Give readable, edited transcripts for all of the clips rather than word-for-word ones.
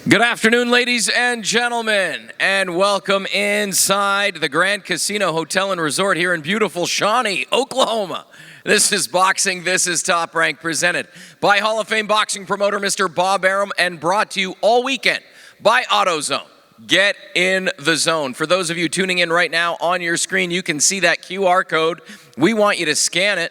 Good afternoon, ladies and gentlemen, and welcome inside the Grand Casino Hotel and Resort here in beautiful Shawnee, Oklahoma. This is Boxing, this is Top Rank, presented by Hall of Fame boxing promoter Mr. Bob Arum, and brought to you all weekend by AutoZone. Get in the zone. For those of you tuning in right now, on your screen, you can see that QR code. We want you to scan it.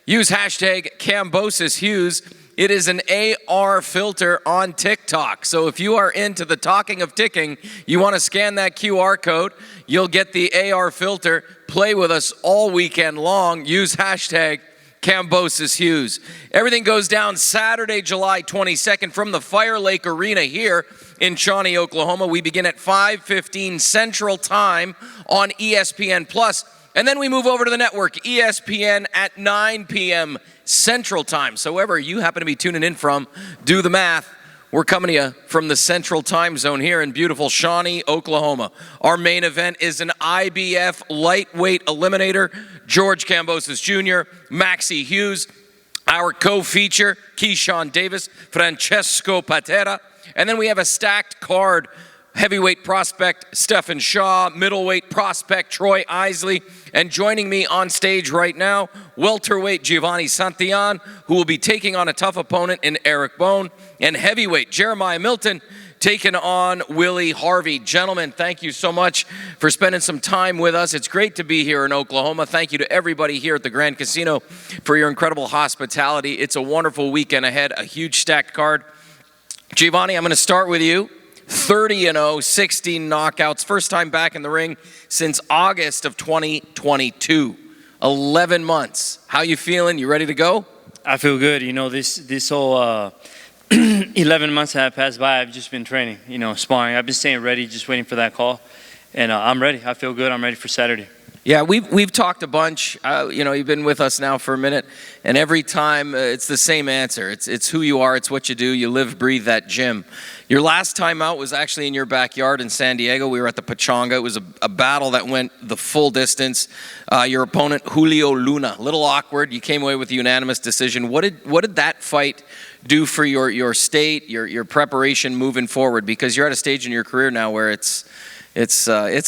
Use hashtag Kambosos Hughes. It is an AR filter on TikTok. So if you are into the talking of ticking, you want to scan that QR code, you'll get the AR filter. Play with us all weekend long. Use hashtag Kambosos Hughes. Everything goes down Saturday, July 22nd from the Fire Lake Arena here in Shawnee, Oklahoma. We begin at 5:15 Central Time on ESPN+. And then we move over to the network, ESPN, at 9 p.m. Central Time. So wherever you happen to be tuning in from, do the math. We're coming to you from the Central Time Zone here in beautiful Shawnee, Oklahoma. Our main event is an IBF Lightweight Eliminator. George Kambosos Jr., MAXI Hughes. Our co-feature, Keyshawn Davis, Francesco Patera. And then we have a stacked card. Heavyweight prospect Stephen Shaw, middleweight prospect Troy Isley, and joining me on stage right now, welterweight Giovanni Segura, who will be taking on a tough opponent in Eric Bone, and heavyweight Jeremiah Milton taking on Willie Harvey. Gentlemen, thank you so much for spending some time with us. It's great to be here in Oklahoma. Thank you to everybody here at the Grand Casino for your incredible hospitality. It's a wonderful weekend ahead, a huge stacked card. Giovanni, I'm going to start with you. 30-0, 16 knockouts. First time back in the ring since August of 2022. 11 months. How you feeling? You ready to go? I feel good. You know, this whole 11 months that have passed by, I've just been training, sparring. I've been staying ready, just waiting for that call. And I'm ready. I feel good. I'm ready for Saturday. Yeah, we've talked a bunch. You've been with us now for a minute, and every time it's the same answer. It's who you are. It's what you do. You live, breathe that gym. Your last time out was actually in your backyard in San Diego. We were at the Pachanga. It was a battle that went the full distance. Your opponent, Julio Luna, a little awkward. You came away with a unanimous decision. What did that fight do for your state, your preparation moving forward? Because you're at a stage in your career now where it's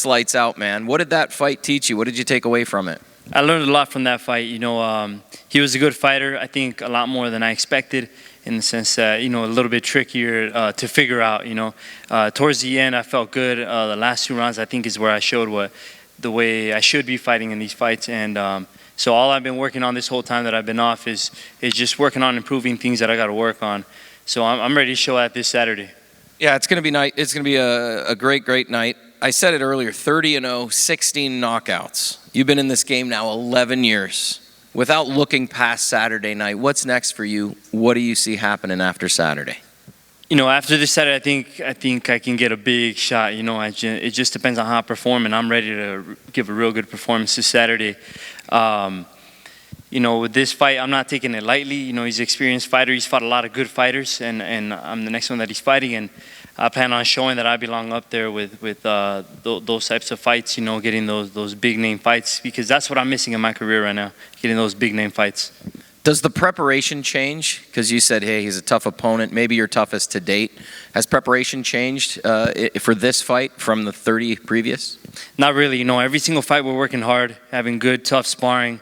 lights out, man. What did that fight teach you? What did you take away from it? I learned a lot from that fight. He was a good fighter. I think a lot more than I expected, in the sense that, a little bit trickier to figure out. Towards the end, I felt good. The last 2 rounds, I think, is where I showed the way I should be fighting in these fights. And so all I've been working on this whole time that I've been off is just working on improving things that I got to work on. So I'm ready to show that this Saturday. Yeah, it's going to be night. It's going to be a great night. I said it earlier, 30-0, 16 knockouts. You've been in this game now 11 years. Without looking past Saturday night, what's next for you? What do you see happening after Saturday? After this Saturday, I think I can get a big shot. It just depends on how I perform, and I'm ready to give a real good performance this Saturday. With this fight, I'm not taking it lightly. He's an experienced fighter. He's fought a lot of good fighters, and I'm the next one that he's fighting. And I plan on showing that I belong up there with those types of fights, getting those big-name fights, because that's what I'm missing in my career right now, getting those big-name fights. Does the preparation change? Because you said, hey, he's a tough opponent, maybe your toughest to date. Has preparation changed for this fight from the 30 previous? Not really. Every single fight we're working hard, having good, tough sparring,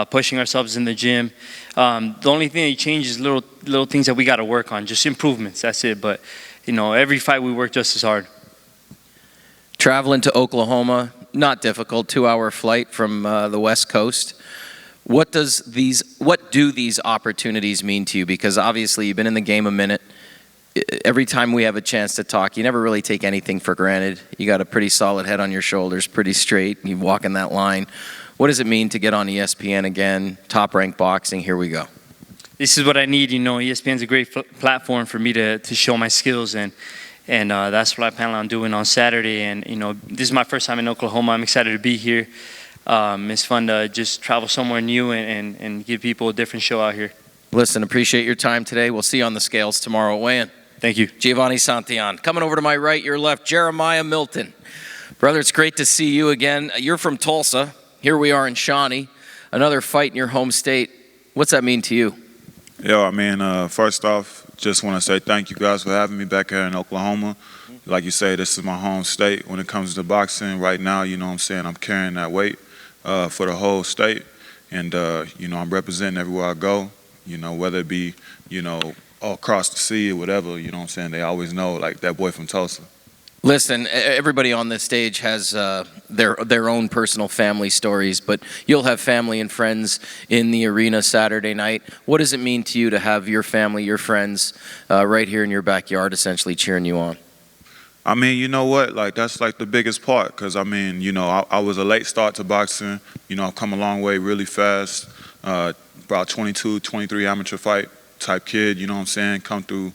pushing ourselves in the gym. The only thing that changes is little things that we got to work on, just improvements, that's it. But every fight we work just as hard. Traveling to Oklahoma, not difficult, 2-hour flight from the West Coast. What do these opportunities mean to you? Because obviously you've been in the game a minute. Every time we have a chance to talk, you never really take anything for granted. You got a pretty solid head on your shoulders, pretty straight. You walk in that line. What does it mean to get on ESPN again? Top Rank Boxing, here we go. This is what I need. ESPN's a great platform for me to show my skills, and that's what I plan on doing on Saturday. And this is my first time in Oklahoma. I'm excited to be here. It's fun to just travel somewhere new and give people a different show out here. Listen, appreciate your time today. We'll see you on the scales tomorrow. Weigh-in. Thank you. Giovanni Segura. Coming over to my right, your left, Jeremiah Milton. Brother, it's great to see you again. You're from Tulsa. Here we are in Shawnee. Another fight in your home state. What's that mean to you? Yo, I mean, first off, just want to say thank you guys for having me back here in Oklahoma. Like you say, this is my home state. When it comes to boxing right now, you know what I'm saying, I'm carrying that weight for the whole state. And, you know, I'm representing everywhere I go, you know, whether it be, you know, all across the sea or whatever, you know what I'm saying, they always know, like, that boy from Tulsa. Listen, everybody on this stage has their own personal family stories, but you'll have family and friends in the arena Saturday night. What does it mean to you to have your family, your friends, right here in your backyard essentially cheering you on? I mean, you know what? Like, that's like the biggest part because, I mean, you know, I was a late start to boxing. You know, I've come a long way really fast. About 22, 23 amateur fight type kid, you know what I'm saying? Come through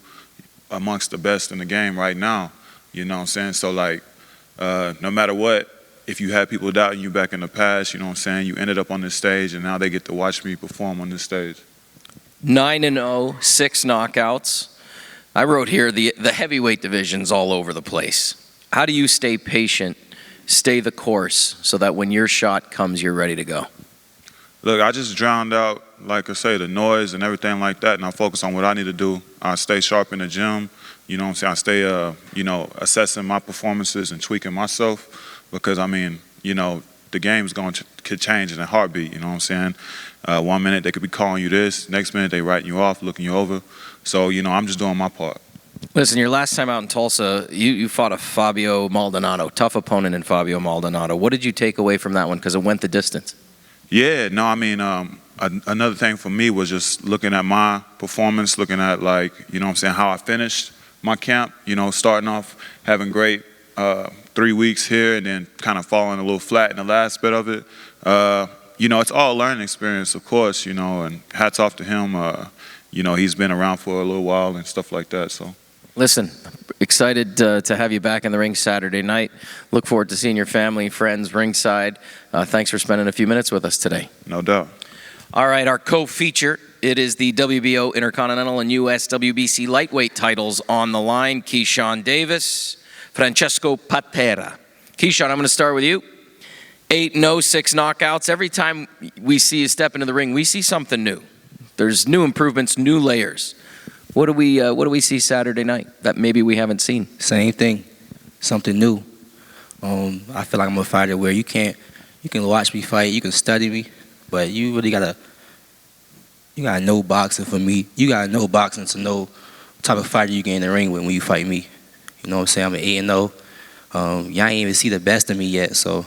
amongst the best in the game right now. You know what I'm saying? So, like, no matter what, if you had people doubting you back in the past, you know what I'm saying, you ended up on this stage, and now they get to watch me perform on this stage. 9-0, 6 knockouts. I wrote here the heavyweight division's all over the place. How do you stay patient, stay the course, so that when your shot comes, you're ready to go? Look, I just drowned out, like I say, the noise and everything like that, and I focus on what I need to do. I stay sharp in the gym. You know what I'm saying? I stay, you know, assessing my performances and tweaking myself because, I mean, you know, the game's could change in a heartbeat, you know what I'm saying? 1 minute they could be calling you this, next minute they writing you off, looking you over. So, you know, I'm just doing my part. Listen, your last time out in Tulsa, you fought a Fabio Maldonado, tough opponent in Fabio Maldonado. What did you take away from that one because it went the distance? Yeah, no, I mean, another thing for me was just looking at my performance, looking at, like, you know what I'm saying, how I finished my camp, you know, starting off having great 3 weeks here and then kind of falling a little flat in the last bit of it. You know, it's all a learning experience, of course, you know, and hats off to him. You know, he's been around for a little while and stuff like that, so. Listen, excited to have you back in the ring Saturday night. Look forward to seeing your family, friends, ringside. Thanks for spending a few minutes with us today. No doubt. All right, our co-feature, it is the WBO Intercontinental and US WBC lightweight titles on the line. Keyshawn Davis, Francesco Patera. Keyshawn, I'm going to start with you. 8-0, 6 knockouts. Every time we see you step into the ring, we see something new. There's new improvements, new layers. What do we see Saturday night that maybe we haven't seen? Same thing, something new. I feel like I'm a fighter where you can watch me fight, you can study me, but you really gotta know boxing for me. You gotta know boxing to know what type of fighter you get in the ring with when you fight me. You know what I'm saying? I'm an 8-0. Y'all ain't even see the best of me yet, so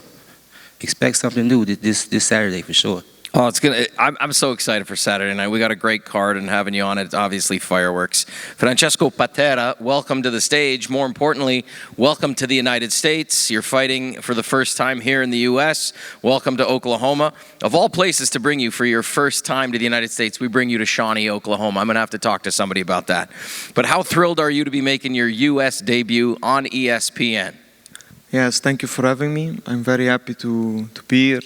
expect something new this Saturday for sure. Oh, I'm so excited for Saturday night. We got a great card, and having you on it, obviously fireworks. Francesco Patera, welcome to the stage. More importantly, welcome to the United States. You're fighting for the first time here in the U.S. Welcome to Oklahoma. Of all places to bring you for your first time to the United States, we bring you to Shawnee, Oklahoma. I'm going to have to talk to somebody about that. But how thrilled are you to be making your U.S. debut on ESPN? Yes, thank you for having me. I'm very happy to be here,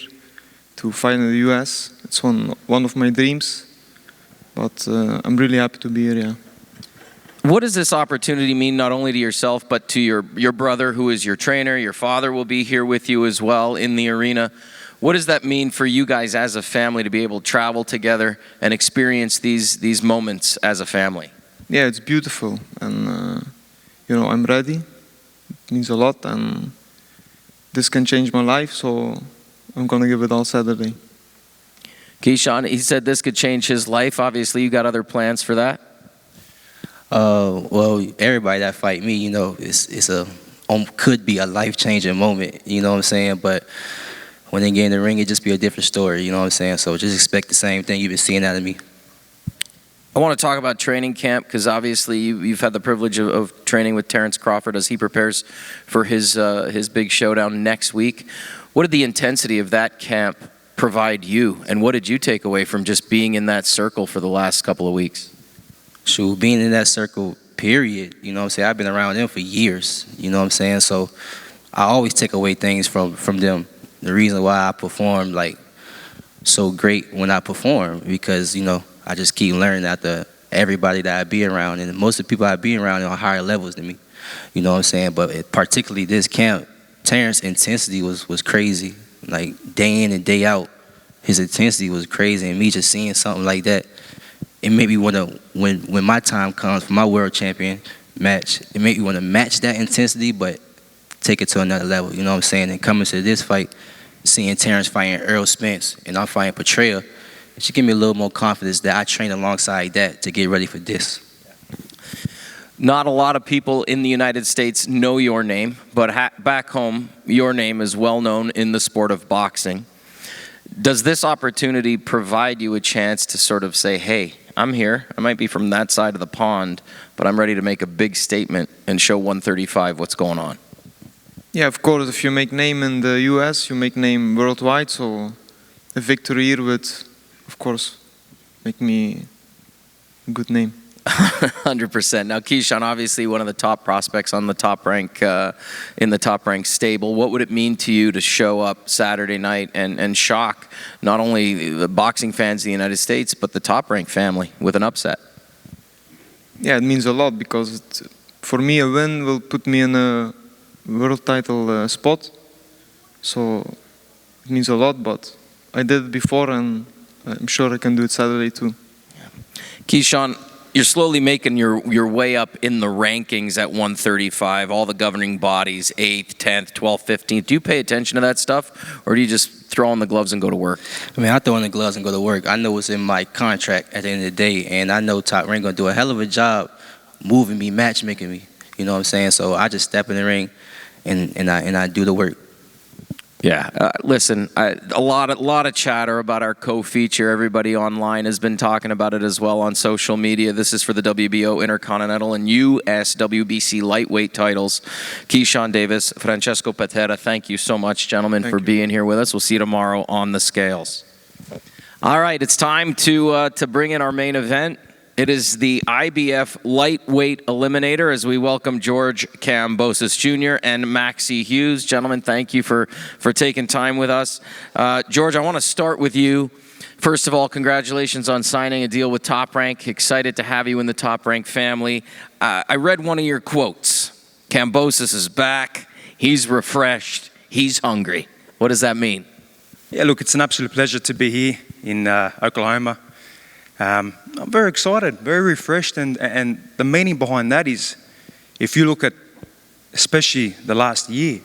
to fight in the US. It's one of my dreams, but I'm really happy to be here, yeah. What does this opportunity mean not only to yourself, but to your brother who is your trainer? Your father will be here with you as well in the arena. What does that mean for you guys as a family to be able to travel together and experience these moments as a family? Yeah, it's beautiful, and you know, I'm ready. It means a lot, and this can change my life, so I'm going to give it all Saturday. Keyshawn, he said this could change his life. Obviously, you got other plans for that? Well, everybody that fight me, you know, could be a life-changing moment, you know what I'm saying? But when they get in the ring, it just be a different story, you know what I'm saying? So just expect the same thing you've been seeing out of me. I want to talk about training camp because obviously you've had the privilege of training with Terrence Crawford as he prepares for his big showdown next week. What did the intensity of that camp provide you, and what did you take away from just being in that circle for the last couple of weeks? Shoot, being in that circle, period, you know what I'm saying? I've been around them for years, you know what I'm saying? So I always take away things from them. The reason why I perform like so great when I perform, because, you know, I just keep learning after everybody that I be around, and most of the people I be around are on higher levels than me, you know what I'm saying? But particularly this camp, Terrence's intensity was crazy. Like day in and day out, his intensity was crazy, and me just seeing something like that, it made me want to, when my time comes for my world champion match, it made me want to match that intensity, but take it to another level. You know what I'm saying? And coming to this fight, seeing Terrence fighting Earl Spence and I'm fighting Patera, it should give me a little more confidence that I train alongside that to get ready for this. Not a lot of people in the United States know your name, but back home, your name is well known in the sport of boxing. Does this opportunity provide you a chance to sort of say, hey, I'm here, I might be from that side of the pond, but I'm ready to make a big statement and show 135 what's going on? Yeah, of course, if you make name in the US, you make name worldwide, so a victory here would, of course, make me a good name. 100%. Now, Keyshawn, obviously one of the top prospects on the top rank, in the top rank stable. What would it mean to you to show up Saturday night and shock not only the boxing fans in the United States, but the top rank family with an upset? Yeah, it means a lot because for me a win will put me in a world title spot. So it means a lot, but I did it before and I'm sure I can do it Saturday too. Keyshawn, you're slowly making your way up in the rankings at 135, all the governing bodies, 8th, 10th, 12th, 15th. Do you pay attention to that stuff, or do you just throw on the gloves and go to work? I mean, I throw on the gloves and go to work. I know what's in my contract at the end of the day, and I know Top Rank going to do a hell of a job moving me, matchmaking me. You know what I'm saying? So I just step in the ring and I do the work. Yeah, listen, a lot of chatter about our co-feature. Everybody online has been talking about it as well on social media. This is for the WBO Intercontinental and US WBC lightweight titles. Keyshawn Davis, Francesco Patera, thank you so much, gentlemen, for being here with us. We'll see you tomorrow on the scales. All right, it's time to bring in our main event. It is the IBF Lightweight Eliminator as we welcome George Kambosos Jr. and MAXI Hughes. Gentlemen, thank you for taking time with us. George, I want to start with you. First of all, congratulations on signing a deal with Top Rank. Excited to have you in the Top Rank family. I read one of your quotes. Kambosos is back. He's refreshed. He's hungry. What does that mean? Yeah, look, it's an absolute pleasure to be here in Oklahoma. I'm very excited, very refreshed, and the meaning behind that is, if you look at especially the last year,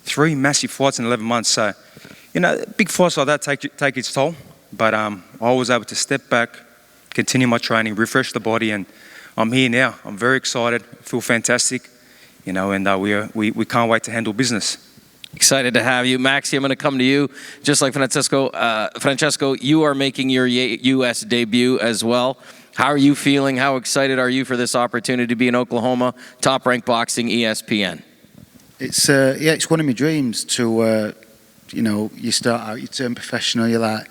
3 massive fights in 11 months. So, you know, big fights like that take its toll, but I was able to step back, continue my training, refresh the body, and I'm here now. I'm very excited, feel fantastic, you know, and we can't wait to handle business. Excited to have you. Maxi, I'm going to come to you. Just like Francesco, you are making your U.S. debut as well. How are you feeling? How excited are you for this opportunity to be in Oklahoma, Top Rank Boxing, ESPN? It's yeah, it's one of my dreams to, you know, you start out, you turn professional, you're like,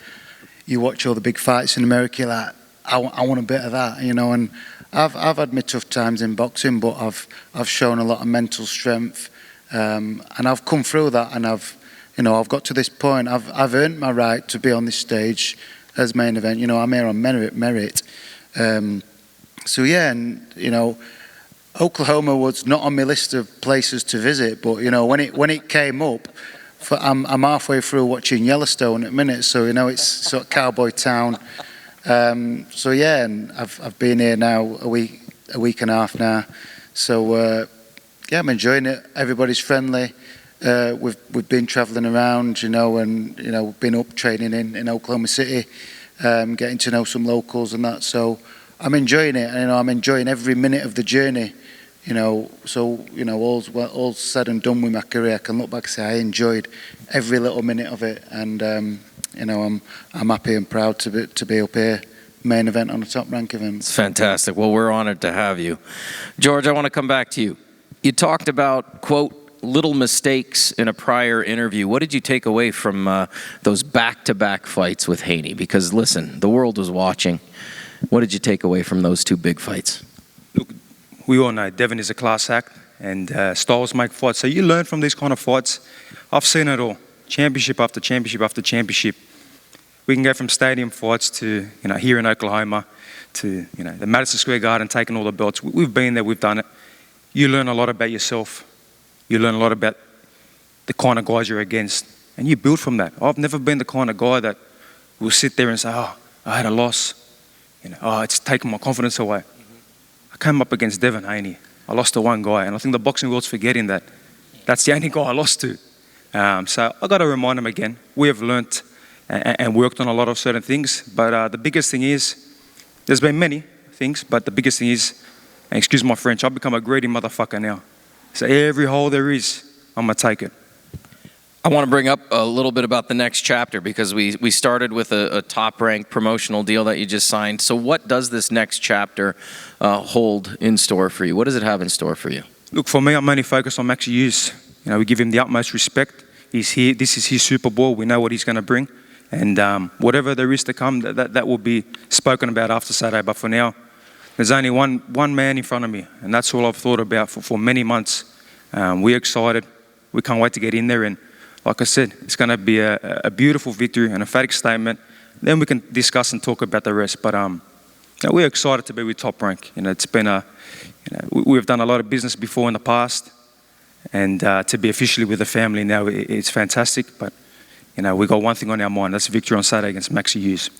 you watch all the big fights in America, you're like, I want a bit of that, you know, and I've had my tough times in boxing, but I've shown a lot of mental strength. And I've come through that, and I've got to this point. I've earned my right to be on this stage as main event. You know, I'm here on merit. So yeah, and you know, Oklahoma was not on my list of places to visit, but you know, when it came up, I'm halfway through watching Yellowstone at the minute. So you know, it's sort of cowboy town. So yeah, and I've been here now a week and a half now. So. Yeah, I'm enjoying it. Everybody's friendly. We've been travelling around, you know, and you know, been up training in Oklahoma City, getting to know some locals and that. So I'm enjoying it, and you know, I'm enjoying every minute of the journey. You know, so you know, all's said and done with my career, I can look back and say I enjoyed every little minute of it, and you know, I'm happy and proud to be up here. Main event on a Top Rank event. It's fantastic. Well, we're honored to have you, George. I want to come back to you. You talked about, quote, little mistakes in a prior interview. What did you take away from those back-to-back fights with Haney? Because, listen, the world was watching. What did you take away from those 2 big fights? Look, we all know Devin is a class act, and styles make fights. So you learn from these kind of fights. I've seen it all, championship after championship after championship. We can go from stadium fights to, you know, here in Oklahoma to, you know, the Madison Square Garden, taking all the belts. We've been there, we've done it. You learn a lot about yourself. You learn a lot about the kind of guys you're against. And you build from that. I've never been the kind of guy that will sit there and say, oh, I had a loss. Oh, it's taken my confidence away. I came up against Devin Haney. I lost to one guy, and I think the boxing world's forgetting that. That's the only guy I lost to. So I got to remind him again. We have learnt and worked on a lot of certain things, but the biggest thing is, there's been many things, but the biggest thing is, and excuse my French, I've become a greedy motherfucker now. So every hole there is, I'm going to take it. I want to bring up a little bit about the next chapter because we started with a top-ranked promotional deal that you just signed. So what does this next chapter hold in store for you? What does it have in store for you? Look, for me, I'm only focused on MAXI HUGHES. We give him the utmost respect. He's here. This is his Super Bowl. We know what he's going to bring. And whatever there is to come, that will be spoken about after Saturday. But for now, there's only one man in front of me, and that's all I've thought about for many months. We're excited. We can't wait to get in there. And like I said, it's going to be a beautiful victory, an emphatic statement. Then we can discuss and talk about the rest. But we're excited to be with Top Rank. It's been we've done a lot of business before in the past, and to be officially with the family now, it's fantastic. But we got one thing on our mind. That's victory on Saturday against MAXI HUGHES.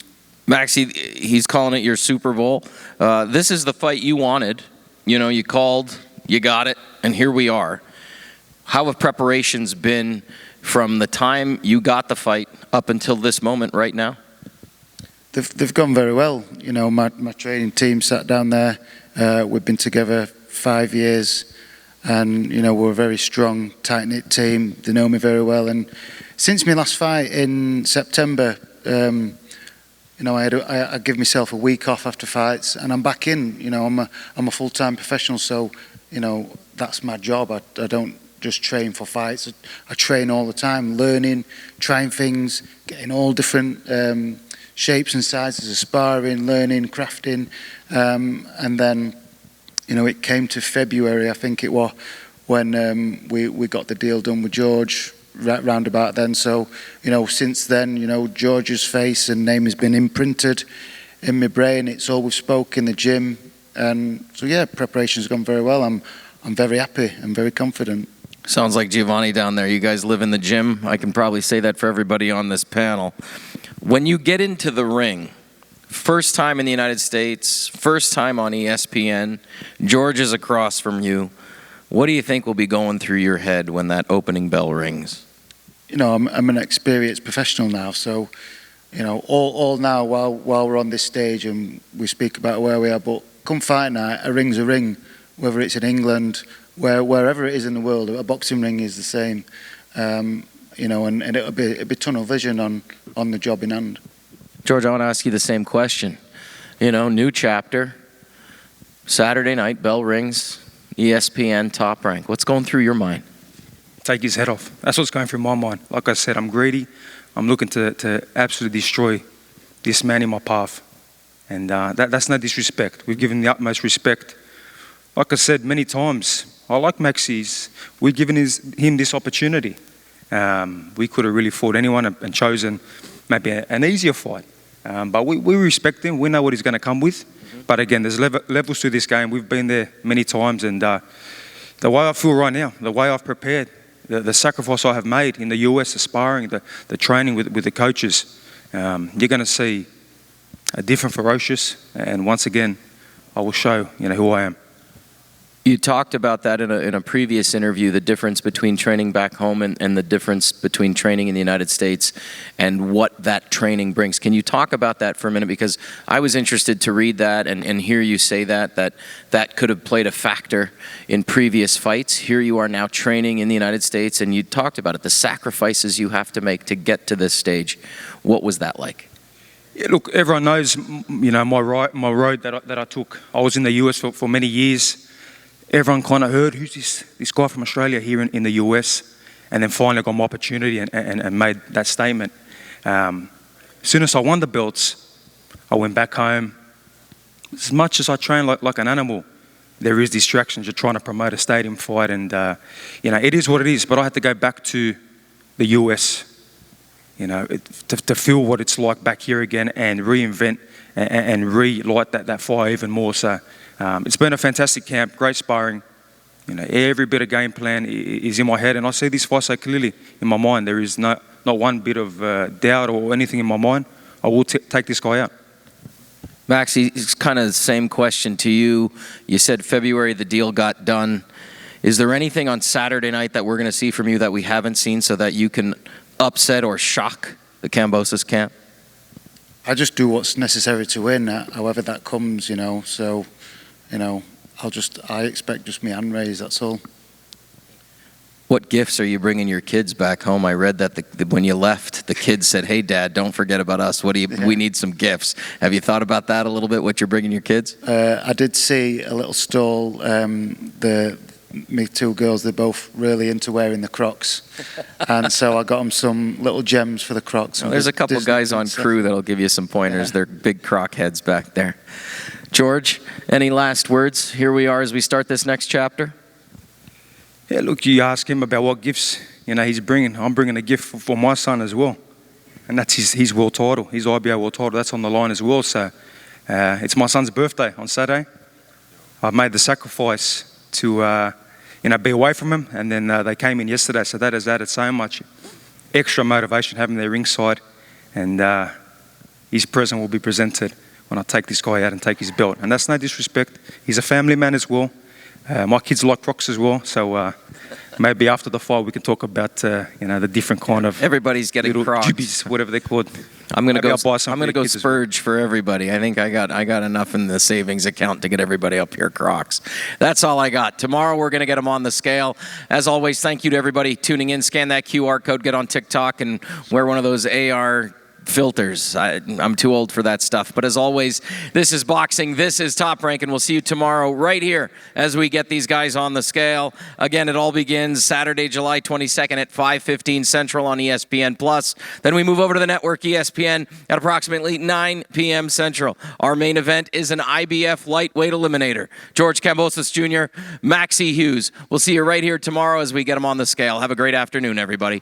Maxi, he's calling it your Super Bowl. This is the fight you wanted. You called, you got it, and here we are. How have preparations been from the time you got the fight up until this moment right now? They've gone very well. My training team sat down there. We've been together 5 years, and we're a very strong, tight-knit team. They know me very well. And since my last fight in September, I give myself a week off after fights, and I'm back in. I'm a full-time professional, so that's my job. I don't just train for fights. I train all the time, learning, trying things, getting all different shapes and sizes of sparring, learning, crafting, and then it came to February, I think it was, when we got the deal done with George. Round about then, so since then, George's face and name has been imprinted in my brain. It's all we've spoke in the gym, and so preparation's gone very well. I'm very happy. I'm very confident. Sounds like Giovanni down there. You guys live in the gym. I can probably say that for everybody on this panel. When you get into the ring, first time in the United States, first time on ESPN, George is across from you. What do you think will be going through your head when that opening bell rings? I'm an experienced professional now, so all now while we're on this stage and we speak about where we are, but come fight night, a ring's a ring, whether it's in England, wherever it is in the world. A boxing ring is the same, and it'll be tunnel vision on the job in hand. George, I want to ask you the same question. New chapter, Saturday night, bell rings, ESPN, Top Rank. What's going through your mind? Take his head off. That's what's going through my mind. Like I said, I'm greedy. I'm looking to absolutely destroy this man in my path. And that's no disrespect. We've given the utmost respect. Like I said many times, I like Maxi's. We've given him this opportunity. We could have really fought anyone and chosen maybe an easier fight. But we respect him. We know what he's going to come with. But again, there's levels to this game. We've been there many times. And the way I feel right now, the way I've prepared, the sacrifice I have made in the US, the sparring, the training with the coaches, you're going to see a different ferocious. And once again, I will show who I am. You talked about that in a previous interview, the difference between training back home and the difference between training in the United States and what that training brings. Can you talk about that for a minute? Because I was interested to read that and hear you say that could have played a factor in previous fights. Here you are now training in the United States, and you talked about it, the sacrifices you have to make to get to this stage. What was that like? Yeah, look, everyone knows, my road that I took. I was in the US for many years. Everyone kind of heard, who's this guy from Australia here in the US? And then finally got my opportunity and made that statement. As soon as I won the belts, I went back home. As much as I train like an animal, there is distractions. You're trying to promote a stadium fight, and it is what it is. But I had to go back to the US, to feel what it's like back here again and reinvent and relight that fire even more. So it's been a fantastic camp, great sparring. Every bit of game plan is in my head, and I see this fight so clearly in my mind. There is not one bit of doubt or anything in my mind. I will take this guy out. Maxi, it's kind of the same question to you. You said February the deal got done. Is there anything on Saturday night that we're going to see from you that we haven't seen so that you can upset or shock the Kambosos camp? I just do what's necessary to win, however that comes, you know. So, you know, I expect just me hand raise, that's all. What gifts are you bringing your kids back home? I read that when you left, the kids said, "Hey, Dad, don't forget about us. We need some gifts." Have you thought about that a little bit, what you're bringing your kids? I did see a little stall. My two girls, they're both really into wearing the Crocs. And so I got them some little gems for the Crocs. Well, there's a couple guys on crew that'll give you some pointers. They're big Croc heads back there. George, any last words? Here we are as we start this next chapter. Yeah, look, you ask him about what gifts, you know, he's bringing. I'm bringing a gift for my son as well. And that's his world title, his IBF world title. That's on the line as well. So it's my son's birthday on Saturday. I've made the sacrifice to, be away from him. And then they came in yesterday. So that has added so much extra motivation having their ringside. And his present will be presented when I take this guy out and take his belt. And that's no disrespect. He's a family man as well. My kids like Crocs as well, so maybe after the fight we can talk about the different kind of everybody's getting Crocs, jibbies, whatever they're called. I'm gonna go splurge for everybody. I think I got enough in the savings account to get everybody up here Crocs. That's all I got. Tomorrow we're gonna get them on the scale. As always, thank you to everybody tuning in. Scan that QR code, get on TikTok, and wear one of those AR filters. I'm too old for that stuff. But as always, this is boxing. This is Top Rank, and we'll see you tomorrow right here as we get these guys on the scale. Again, it all begins Saturday, July 22nd at 5:15 Central on ESPN+. Then we move over to the network ESPN at approximately 9 p.m. Central. Our main event is an IBF Lightweight Eliminator. George Kambosos Jr., MAXI Hughes. We'll see you right here tomorrow as we get them on the scale. Have a great afternoon, everybody.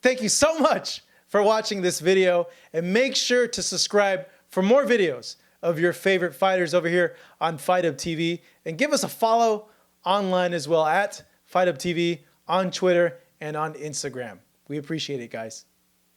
Thank you so much for watching this video, and make sure to subscribe for more videos of your favorite fighters over here on Fight Up TV, and give us a follow online as well at Fight Up TV on Twitter and on Instagram. We appreciate it, guys.